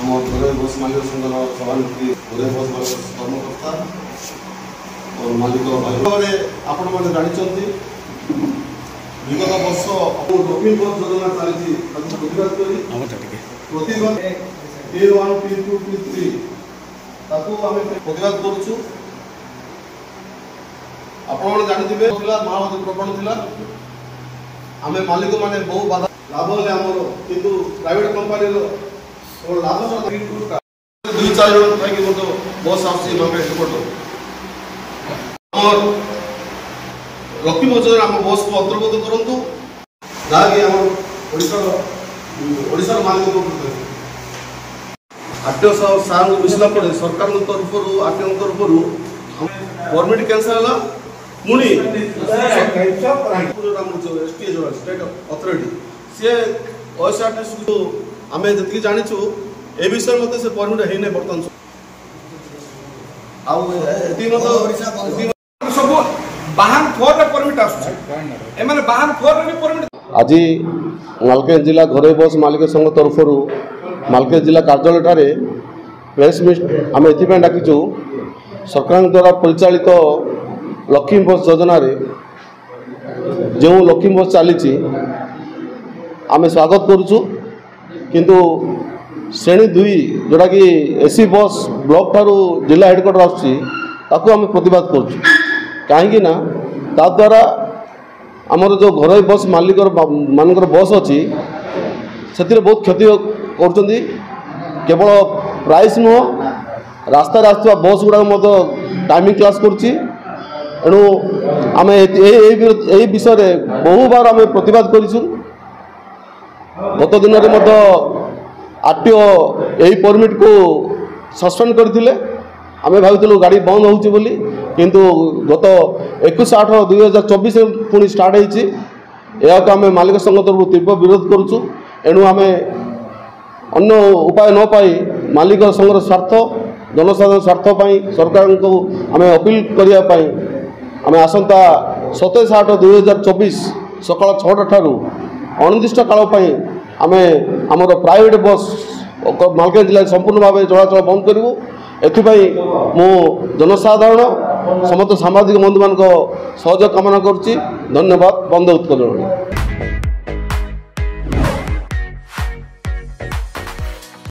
आम घरे बस मालिक संघर सभानेत्री घरे बस मालिक कर्मकर्ता और मालिक भाई आपण मैंने जानते विगत वर्ष लक्ष्मी बस योजना चली प्रतिवाद प्रतिवाद टियर 1 टियर 2 टियर 3 प्रतिवाद करुचु आपण जानते महानदी प्रकरण थी आम मालिक मैंने बहु बाधा लाभ है आमर किंतु प्राइवेट कंपनी लाभ 2-4 जन थी बस आसी हेडक्वार्टर लक्ष्मी बस आम बस को अंतर्गत करूँ जहाँकि आम ओडिशार मालिक आरटीओ सार मिसला पड़े सरकार तरफ आरटीओ तरफ गवर्नमेंट कैंसल है पुणी स्टेट अथॉरिटी सी ओएसआरटीसी को आम जी जाचु ए विषय मत से परमिट है बर्तमान सब बाहन फोर परमिट आज मालकानगिरी जिला घरे बस मालिक संघ तरफ मालकानगिरी जिला कार्यालय प्रेस मिट आम ए डाकिचु सरकार द्वारा परिचालित लक्ष्मी बस योजना जो लक्ष्मी बस चली आम स्वागत करुचु किंतु श्रेणी 2 जोटा कि एसी बस ब्लॉक ठारू जिला हेडक्वार्टर आसू आम प्रतिवाद करुचु कहीं द्वारा आमर जो घर बस मालिक मानकर बस अच्छी से बहुत क्षति कर केवल प्राइस नुह रास्ता आसुवा बस गुड़ाक टाइमिंग क्लास करुच्ची एणु आम यही विषय बहु बार आम प्रतिवाद करूँ गत दिन में आरटीओ यही परमिट को सस्पेंड करते आम भावुलु गाड़ी बंद होची बोली किंतु गत 21/8/2024 पुणी स्टार्ट होती यह आम मालिक संघ तरफ तीव्र विरोध करुचु एणु आम अन्य उपाय न पाई मालिक संघर स्वार्थ जनसाधारण स्वार्थपाई सरकार को आम अपील करने आम आसंता 27/8/2024 सकाल 6टा ठारू अनिर्दिष्ट काल आम आमर प्राइवेट बस मालकानगिरी जिले संपूर्ण भाव चलाचल बंद करूँ एथिपाई मु जनसाधारण समस्त सामाजिक बंधु मान सहयोग कामना करुच्ची। धन्यवाद। बंद उत्कल।